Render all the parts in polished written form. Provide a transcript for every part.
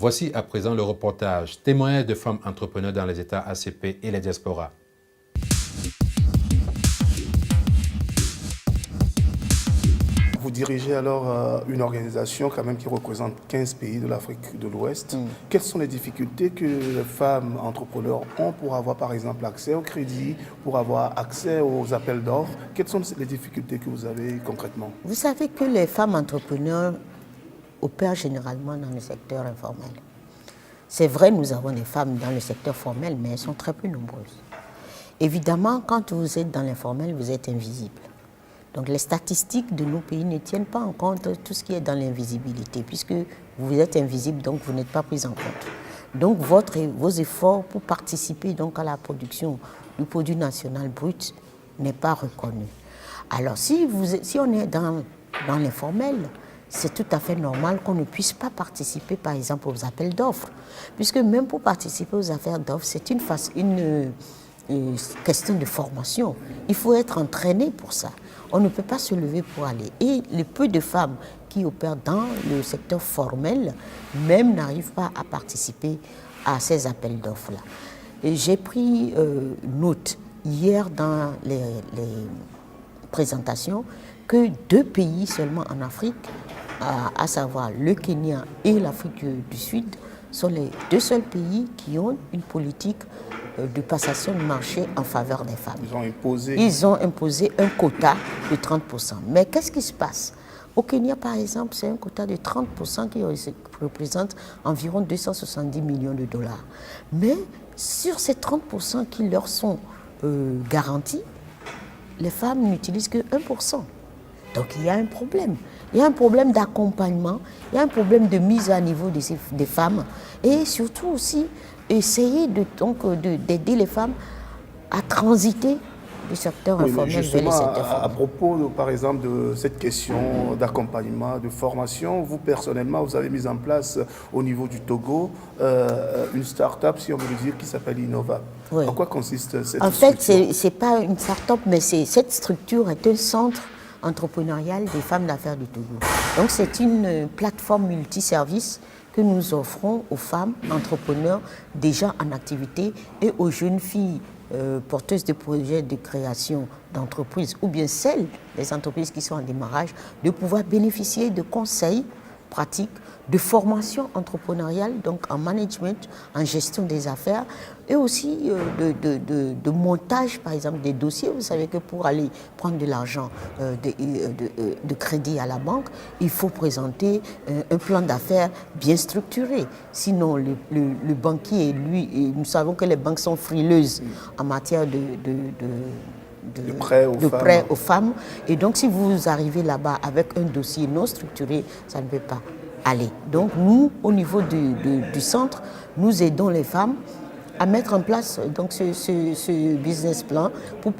Voici à présent le reportage témoignage de femmes entrepreneurs dans les États ACP et les diasporas. Vous dirigez alors une organisation quand même qui représente 15 pays de l'Afrique de l'Ouest. Quelles sont les difficultés que les femmes entrepreneurs ont pour avoir par exemple accès au crédit, pour avoir accès aux appels d'offres? Quelles sont les difficultés que vous avez concrètement? Vous savez que les femmes entrepreneurs opèrent généralement dans le secteur informel. C'est vrai, nous avons des femmes dans le secteur formel, mais elles sont très peu nombreuses. Évidemment, quand vous êtes dans l'informel, vous êtes invisible. Donc les statistiques de nos pays ne tiennent pas en compte tout ce qui est dans l'invisibilité, puisque vous êtes invisible, donc vous n'êtes pas pris en compte. Donc vos efforts pour participer donc à la production du produit national brut n'est pas reconnu. Alors si on est dans l'informel, c'est tout à fait normal qu'on ne puisse pas participer, par exemple, aux appels d'offres. Puisque même pour participer aux appels d'offres, c'est une question de formation. Il faut être entraîné pour ça. On ne peut pas se lever pour aller. Et les peu de femmes qui opèrent dans le secteur formel, même n'arrivent pas à participer à ces appels d'offres-là. Et j'ai pris note hier dans les présentations que 2 pays seulement en Afrique, à savoir le Kenya et l'Afrique du Sud, sont les 2 seuls pays qui ont une politique de passation de marché en faveur des femmes. Ils ont imposé un quota de 30%. Mais qu'est-ce qui se passe? Au Kenya, par exemple, c'est un quota de 30% qui représente environ 270 millions de dollars. Mais sur ces 30% qui leur sont garantis, les femmes n'utilisent que 1%. Donc il y a un problème. Il y a un problème d'accompagnement, il y a un problème de mise à niveau des femmes et surtout aussi essayer d'aider les femmes à transiter du secteur informel vers le secteur formel. À propos, par exemple, de cette question d'accompagnement, de formation, vous personnellement, vous avez mis en place au niveau du Togo une start-up, si on veut le dire, qui s'appelle Innova. Oui. En quoi consiste cette structure? En fait, ce n'est pas une start-up, mais cette structure est un centre entrepreneurial des femmes d'affaires du Togo. Donc c'est une plateforme multiservice que nous offrons aux femmes entrepreneurs déjà en activité et aux jeunes filles porteuses de projets de création d'entreprises ou bien celles des entreprises qui sont en démarrage de pouvoir bénéficier de conseils pratiques, de formation entrepreneuriale, donc en management, en gestion des affaires, et aussi de montage, par exemple, des dossiers. Vous savez que pour aller prendre de l'argent de crédit à la banque, il faut présenter un plan d'affaires bien structuré. Sinon, le banquier, lui, et nous savons que les banques sont frileuses en matière de prêts aux femmes. Et donc, si vous arrivez là-bas avec un dossier non structuré, ça ne peut pas aller. Donc, nous, au niveau du centre, nous aidons les femmes à mettre en place donc, ce business plan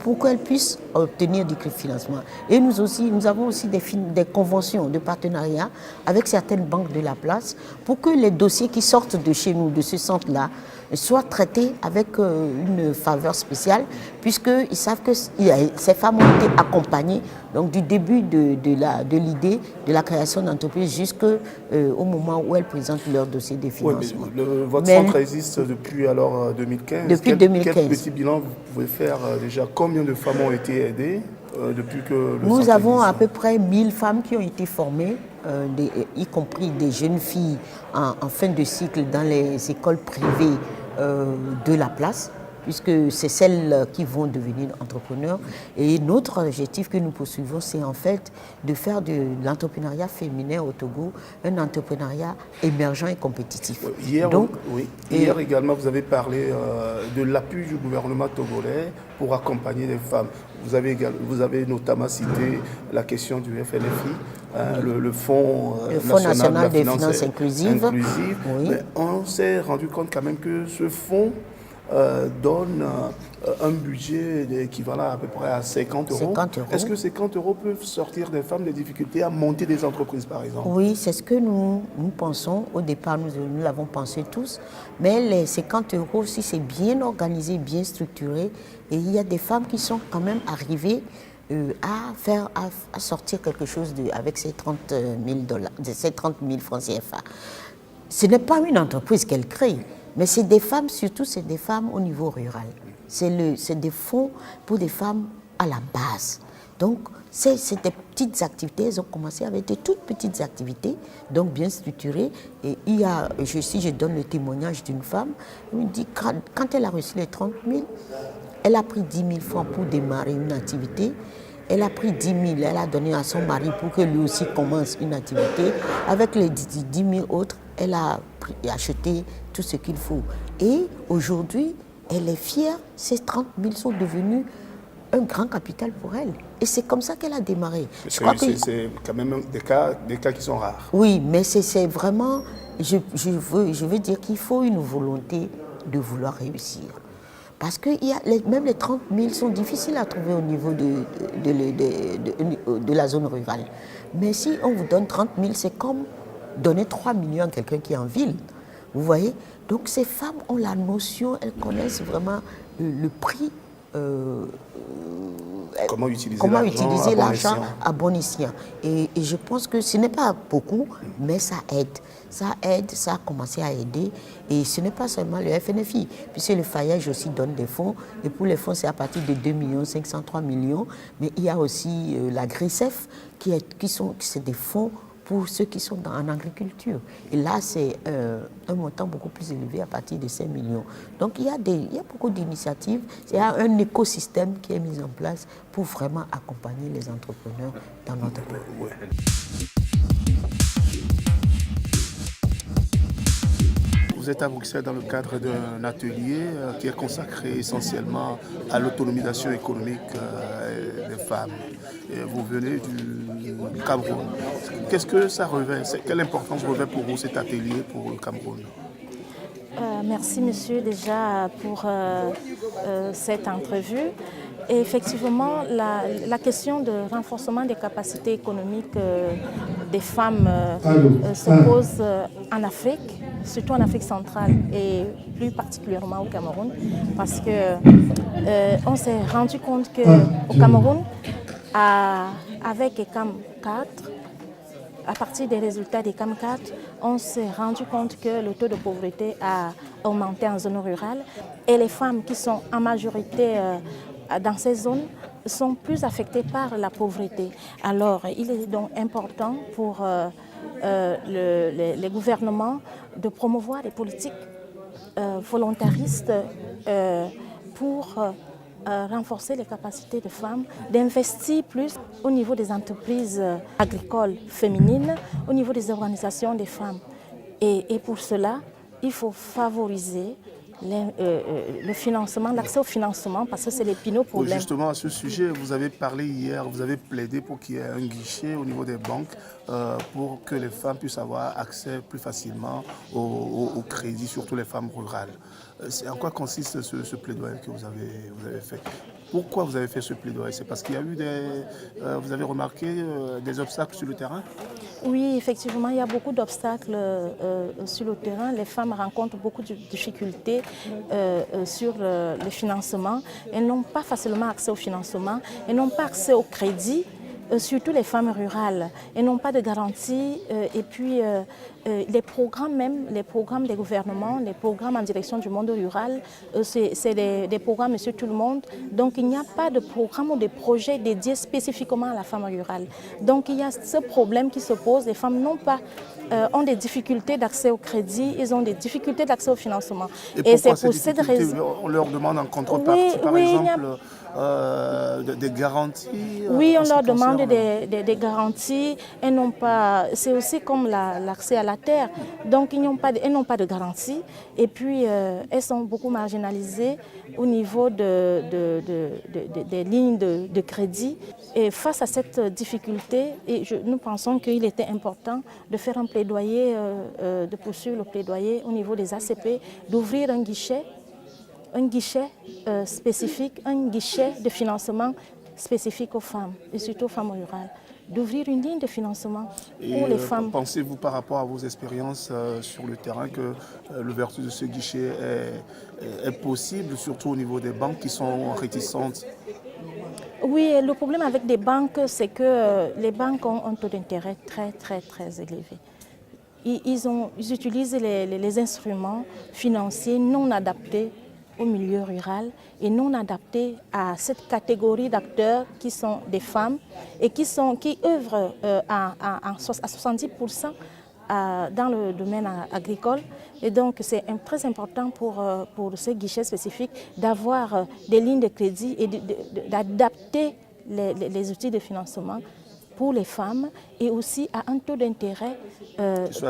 pour qu'elles puissent obtenir du financement. Et nous avons aussi des conventions de partenariat avec certaines banques de la place pour que les dossiers qui sortent de chez nous, de ce centre-là, soient traités avec une faveur spéciale, puisqu'ils savent que ces femmes ont été accompagnées donc, du début de l'idée de la création d'entreprise jusqu'au moment où elles présentent leur dossier de financement. Oui, votre centre existe depuis alors 2015. Depuis 2015. Quel petit bilan vous pouvez faire déjà? Combien de femmes ont été aidées depuis que le Nous centre avons existe? à peu près 1000 femmes qui ont été formées, y compris des jeunes filles en fin de cycle dans les écoles privées de la place, puisque c'est celles qui vont devenir entrepreneurs. Et notre objectif que nous poursuivons, c'est en fait de faire de l'entrepreneuriat féminin au Togo un entrepreneuriat émergent et compétitif. Hier également, vous avez parlé de l'appui du gouvernement togolais pour accompagner les femmes. Vous avez notamment cité la question du FNFI, le Fonds national des finances inclusives. Oui. Mais on s'est rendu compte quand même que ce fonds donne un budget équivalent à peu près à 50 euros. Est-ce que 50 euros peuvent sortir des femmes des difficultés à monter des entreprises, par exemple? Oui, c'est ce que nous pensons. Au départ, nous l'avons pensé tous. Mais les 50 euros, si c'est bien organisé, bien structuré, et il y a des femmes qui sont quand même arrivées à sortir quelque chose avec ces 30 000 francs CFA. ce n'est pas une entreprise qu'elles créent, mais c'est des femmes, surtout c'est des femmes au niveau rural. C'est des fonds pour des femmes à la base. Donc, c'est des petites activités, elles ont commencé avec des toutes petites activités, donc bien structurées. Et il y a, si je donne le témoignage d'une femme, elle me dit quand elle a reçu les 30 000, elle a pris 10 000 francs pour démarrer une activité. Elle a pris 10 000, elle a donné à son mari pour que lui aussi commence une activité. Avec les 10 000 autres, elle a acheté tout ce qu'il faut. Et aujourd'hui, elle est fière, ces 30 000 sont devenus un grand capital pour elle. Et c'est comme ça qu'elle a démarré. C'est quand même des cas qui sont rares. Oui, mais c'est vraiment, je veux dire qu'il faut une volonté de vouloir réussir. Parce que même les 30 000 sont difficiles à trouver au niveau de la zone rurale. Mais si on vous donne 30 000, c'est comme donner 3 millions à quelqu'un qui est en ville. Vous voyez? Donc ces femmes ont la notion, elles connaissent vraiment le prix. Comment utiliser l'argent à bon escient. Et je pense que ce n'est pas beaucoup, mais ça aide. Ça aide, ça a commencé à aider. Et ce n'est pas seulement le FNFI, puisque le Fayage aussi donne des fonds. Et pour les fonds, c'est à partir de 2 503 millions. Mais il y a aussi la GRICEF, c'est des fonds pour ceux qui sont en agriculture. Et là, c'est un montant beaucoup plus élevé à partir de 5 millions. Donc, il y a beaucoup d'initiatives. Il y a un écosystème qui est mis en place pour vraiment accompagner les entrepreneurs dans notre pays. Vous êtes à Bruxelles dans le cadre d'un atelier qui est consacré essentiellement à l'autonomisation économique des femmes. Et vous venez du Cameroun. Qu'est-ce que ça revêt? Quelle importance revêt pour vous cet atelier pour le Cameroun? Merci monsieur déjà pour cette entrevue. Et effectivement, la question de renforcement des capacités économiques des femmes se pose en Afrique, surtout en Afrique centrale et plus particulièrement au Cameroun, parce qu'on s'est rendu compte qu'au Cameroun, avec ECAM 4, à partir des résultats des CAM 4, on s'est rendu compte que le taux de pauvreté a augmenté en zone rurale et les femmes qui sont en majorité dans ces zones sont plus affectées par la pauvreté. Alors, il est donc important pour les gouvernements de promouvoir des politiques volontaristes pour renforcer les capacités des femmes, d'investir plus au niveau des entreprises agricoles féminines, au niveau des organisations des femmes. Et pour cela, il faut favoriser le financement, l'accès au financement, parce que c'est l'épineux problème. Justement, à ce sujet, vous avez parlé hier, vous avez plaidé pour qu'il y ait un guichet au niveau des banques pour que les femmes puissent avoir accès plus facilement au crédit, surtout les femmes rurales. En quoi consiste ce plaidoyer que vous avez fait? Pourquoi vous avez fait ce plaidoyer? C'est parce qu'il y a eu vous avez remarqué des obstacles sur le terrain? Oui, effectivement, il y a beaucoup d'obstacles sur le terrain. Les femmes rencontrent beaucoup de difficultés sur le financement. Elles n'ont pas facilement accès au financement, elles n'ont pas accès au crédit. Surtout les femmes rurales, elles n'ont pas de garantie et puis les programmes des gouvernements, les programmes en direction du monde rural, c'est des programmes monsieur tout le monde, donc il n'y a pas de programme ou de projet dédié spécifiquement à la femme rurale. Donc il y a ce problème qui se pose, les femmes ont des difficultés d'accès au crédit, ils ont des difficultés d'accès au financement. Et c'est pour cette raison. On leur demande en contrepartie, par exemple, des garanties? Oui, on leur demande des garanties. Elles n'ont pas, c'est aussi comme l'accès à la terre. Donc, elles n'ont pas de garantie. Et puis, elles sont beaucoup marginalisées au niveau des lignes de crédit. Et face à cette difficulté, nous pensons qu'il était important de faire un plaidoyer, de poursuivre le plaidoyer au niveau des ACP, d'ouvrir un guichet spécifique, un guichet de financement spécifique aux femmes, et surtout aux femmes rurales, d'ouvrir une ligne de financement pour les femmes. Pensez-vous par rapport à vos expériences sur le terrain que l'ouverture de ce guichet est possible, surtout au niveau des banques qui sont réticentes? Oui, le problème avec des banques, c'est que les banques ont un taux d'intérêt très, très, très élevé. ils utilisent les instruments financiers non adaptés au milieu rural et non adaptés à cette catégorie d'acteurs qui sont des femmes et qui œuvrent à 70% dans le domaine agricole. Et donc, c'est très important pour ces guichets spécifiques d'avoir des lignes de crédit et d'adapter les outils de financement pour les femmes et aussi à un taux d'intérêt qui soit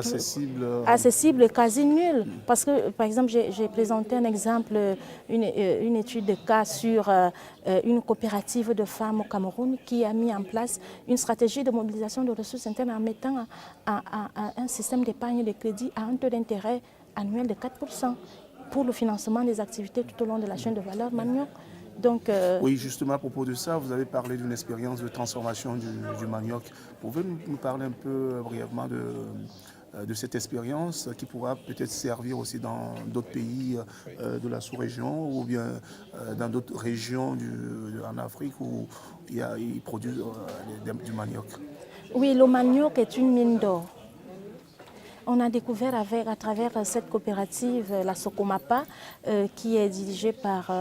accessible, quasi nul. Parce que, par exemple, j'ai présenté un exemple, une étude de cas sur une coopérative de femmes au Cameroun qui a mis en place une stratégie de mobilisation de ressources internes en mettant un système d'épargne de crédit à un taux d'intérêt annuel de 4% pour le financement des activités tout au long de la chaîne de valeur manioc. Donc, oui, justement, à propos de ça, vous avez parlé d'une expérience de transformation du manioc. Pouvez-vous nous parler un peu brièvement de cette expérience qui pourra peut-être servir aussi dans d'autres pays de la sous-région ou bien dans d'autres régions en Afrique où ils produisent du manioc? Oui, le manioc est une mine d'or. On a découvert à travers cette coopérative, la Sokomapa, qui est dirigée par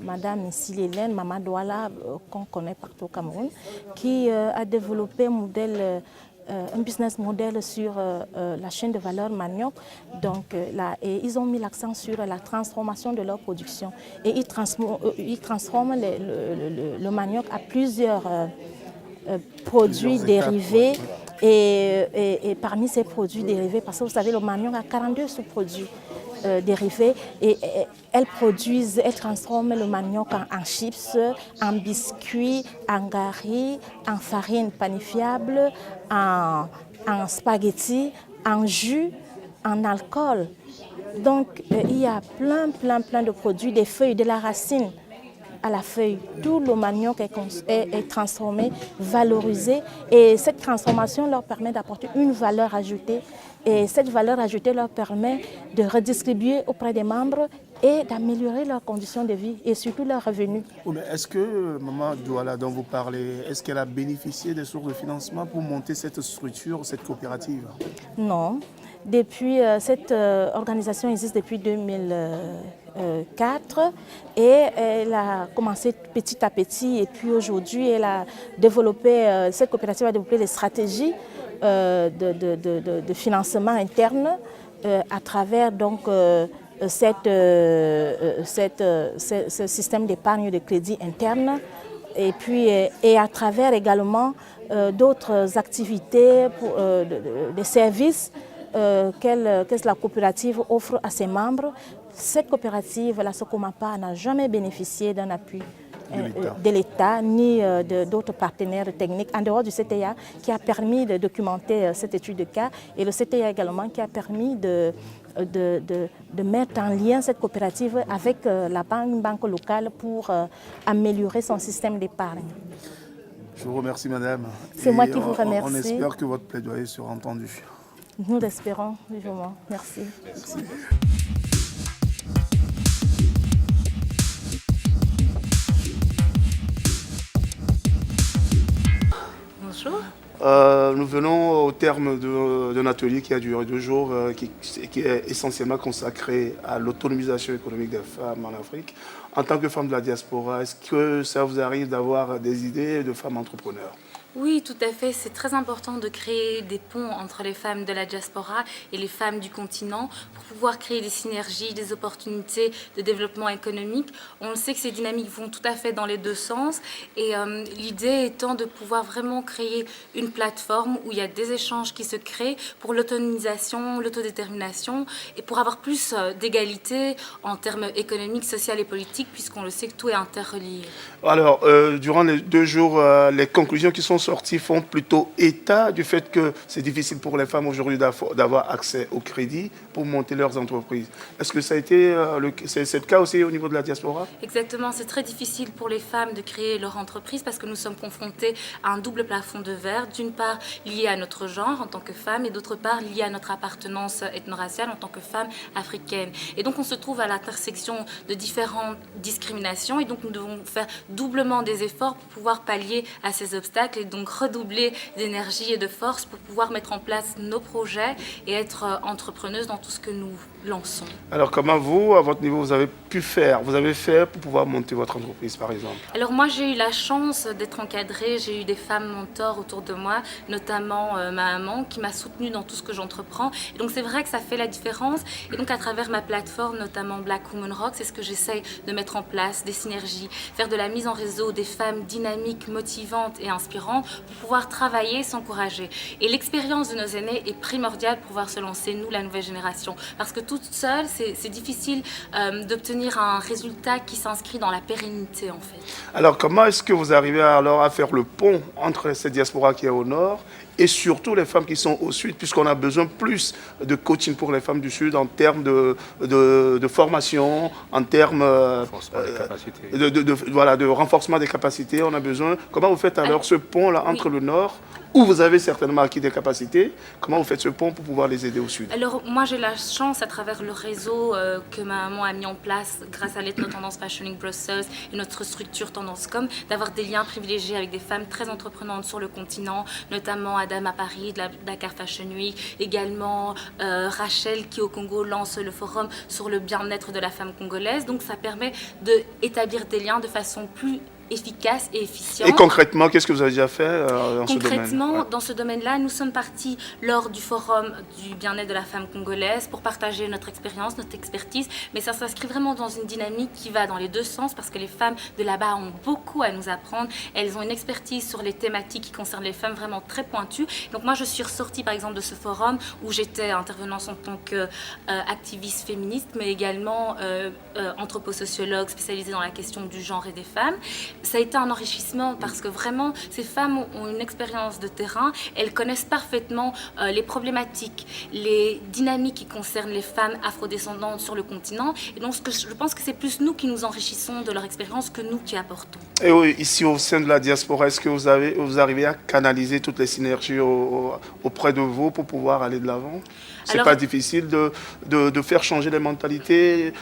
Madame Sylhélène Mama Douala, qu'on connaît partout au Cameroun, qui a développé un business model sur la chaîne de valeur manioc. Donc, et ils ont mis l'accent sur la transformation de leur production. Et ils transforment le manioc à plusieurs produits dérivés. Et parmi ces produits dérivés, parce que vous savez, le manioc a 42 sous-produits dérivés et elles transforment le manioc en chips, en biscuits, en gari, en farine panifiable, en spaghettis, en jus, en alcool. Donc, il y a plein de produits, des feuilles, de la racine à la feuille. Tout le manioc est transformé, valorisé et cette transformation leur permet d'apporter une valeur ajoutée et cette valeur ajoutée leur permet de redistribuer auprès des membres et d'améliorer leurs conditions de vie et surtout leurs revenus. Oui, mais est-ce que Maman Douala dont vous parlez, est-ce qu'elle a bénéficié des sources de financement pour monter cette structure, cette coopérative? Non. Cette organisation existe depuis 2004 et elle a commencé petit à petit et puis aujourd'hui elle a développé, cette coopérative a développé des stratégies de financement interne à travers donc ce système d'épargne de crédit interne et puis et à travers également d'autres activités, des services que la coopérative offre à ses membres. Cette coopérative, la Sokomapa, n'a jamais bénéficié d'un appui de l'État ni d'autres partenaires techniques en dehors du CTIA qui a permis de documenter cette étude de cas et le CTIA également qui a permis de mettre en lien cette coopérative avec une banque locale pour améliorer son système d'épargne. Je vous remercie, madame. C'est moi qui vous remercie. On espère que votre plaidoyer sera entendu. Nous l'espérons vivement. Merci. Merci. Bonjour. Nous venons au terme d'un atelier qui a duré 2 jours, qui est essentiellement consacré à l'autonomisation économique des femmes en Afrique. En tant que femme de la diaspora, est-ce que ça vous arrive d'avoir des idées de femmes entrepreneurs? Oui, tout à fait. C'est très important de créer des ponts entre les femmes de la diaspora et les femmes du continent pour pouvoir créer des synergies, des opportunités de développement économique. On le sait que ces dynamiques vont tout à fait dans les deux sens et l'idée étant de pouvoir vraiment créer une plateforme où il y a des échanges qui se créent pour l'autonomisation, l'autodétermination et pour avoir plus d'égalité en termes économiques, sociaux et politiques puisqu'on le sait que tout est interrelié. Alors, durant les 2 jours, les conclusions qui sont sorties font plutôt état du fait que c'est difficile pour les femmes aujourd'hui d'avoir accès au crédit pour monter leurs entreprises. Est-ce que ça a été c'est le cas aussi au niveau de la diaspora? Exactement, c'est très difficile pour les femmes de créer leur entreprise parce que nous sommes confrontés à un double plafond de verre, d'une part lié à notre genre en tant que femme et d'autre part lié à notre appartenance ethno-raciale en tant que femme africaine. Et donc on se trouve à l'intersection de différentes discriminations et donc nous devons faire doublement des efforts pour pouvoir pallier à ces obstacles et donc redoubler d'énergie et de force pour pouvoir mettre en place nos projets et être entrepreneuse dans tout ce que nous lançons. Alors comment vous, à votre niveau, vous avez fait pour pouvoir monter votre entreprise par exemple? Alors moi j'ai eu la chance d'être encadrée, j'ai eu des femmes mentors autour de moi, notamment ma maman qui m'a soutenue dans tout ce que j'entreprends. Et donc c'est vrai que ça fait la différence. Et donc à travers ma plateforme, notamment Black Women Rock, c'est ce que j'essaye de mettre en place, des synergies, faire de la mise en réseau des femmes dynamiques, motivantes et inspirantes pour pouvoir travailler, s'encourager. Et l'expérience de nos aînés est primordiale pour pouvoir se lancer, nous, la nouvelle génération. Parce que toute seule, c'est difficile d'obtenir un résultat qui s'inscrit dans la pérennité, en fait. Alors comment est-ce que vous arrivez alors à faire le pont entre cette diaspora qui est au nord et surtout les femmes qui sont au sud, puisqu'on a besoin plus de coaching pour les femmes du sud en termes de formation, en termes de renforcement des capacités. On a besoin. Comment vous faites alors ce pont-là entre le nord, où vous avez certainement acquis des capacités, comment vous faites ce pont pour pouvoir les aider au sud? Alors moi j'ai la chance à travers le réseau que ma maman a mis en place grâce à l'Ethno-Tendance Fashion Week Brussels et notre structure Tendance.com, d'avoir des liens privilégiés avec des femmes très entreprenantes sur le continent, notamment Adam à Paris, de la Dakar Fashion Week, également Rachel qui au Congo lance le forum sur le bien-être de la femme congolaise. Donc ça permet d'établir des liens de façon plus efficace et efficiente. Et concrètement, qu'est-ce que vous avez déjà fait dans ce domaine? Concrètement, dans ce domaine-là, nous sommes partis lors du forum du bien-être de la femme congolaise pour partager notre expérience, notre expertise, mais ça s'inscrit vraiment dans une dynamique qui va dans les deux sens parce que les femmes de là-bas ont beaucoup à nous apprendre. Elles ont une expertise sur les thématiques qui concernent les femmes vraiment très pointues. Donc moi, je suis ressortie par exemple de ce forum où j'étais intervenante en tant qu'activiste féministe, mais également anthroposociologue spécialisée dans la question du genre et des femmes. Ça a été un enrichissement parce que vraiment, ces femmes ont une expérience de terrain. Elles connaissent parfaitement les problématiques, les dynamiques qui concernent les femmes afrodescendantes sur le continent. Et donc, je pense que c'est plus nous qui nous enrichissons de leur expérience que nous qui apportons. Et oui, ici au sein de la diaspora, est-ce que vous arrivez à canaliser toutes les synergies auprès de vous pour pouvoir aller de l'avant? C'est pas difficile de faire changer les mentalités?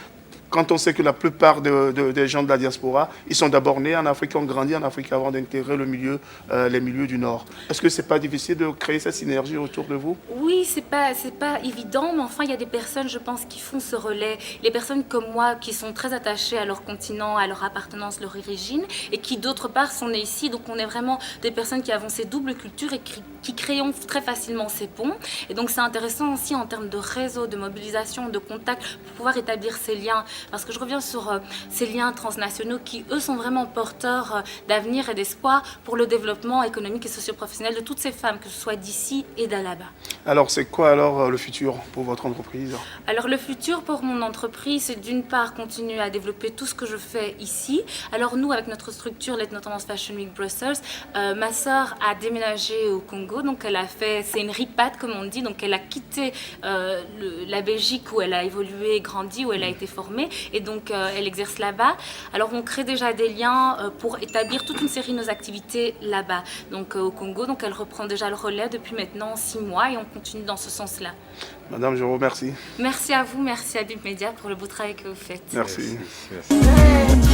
Quand on sait que la plupart des gens de la diaspora, ils sont d'abord nés en Afrique, ont grandi en Afrique avant d'intégrer les milieux du Nord. Est-ce que c'est pas difficile de créer cette synergie autour de vous? Oui, c'est pas évident, mais enfin, il y a des personnes, je pense, qui font ce relais. Les personnes comme moi, qui sont très attachées à leur continent, à leur appartenance, leur origine, et qui, d'autre part, sont nées ici. Donc, on est vraiment des personnes qui avons ces doubles cultures et qui créons très facilement ces ponts. Et donc, c'est intéressant aussi en termes de réseau, de mobilisation, de contact, pour pouvoir établir ces liens. Parce que je reviens sur ces liens transnationaux qui, eux, sont vraiment porteurs d'avenir et d'espoir pour le développement économique et socio-professionnel de toutes ces femmes, que ce soit d'ici et d'à là-bas. Alors, c'est quoi alors le futur pour votre entreprise? Alors, le futur pour mon entreprise, c'est d'une part continuer à développer tout ce que je fais ici. Alors, nous, avec notre structure, l'Ethno-Tendance Fashion Week Brussels, ma sœur a déménagé au Congo. Donc, elle a fait, c'est une ripate, comme on dit. Donc, elle a quitté la Belgique où elle a évolué, grandi, où elle a été formée. Et donc, elle exerce là-bas. Alors, on crée déjà des liens pour établir toute une série de nos activités là-bas, donc au Congo. Donc, elle reprend déjà le relais depuis maintenant 6 mois et on continue dans ce sens-là. Madame, je vous remercie. Merci à vous, merci à Bip Media pour le beau travail que vous faites. Merci. Merci.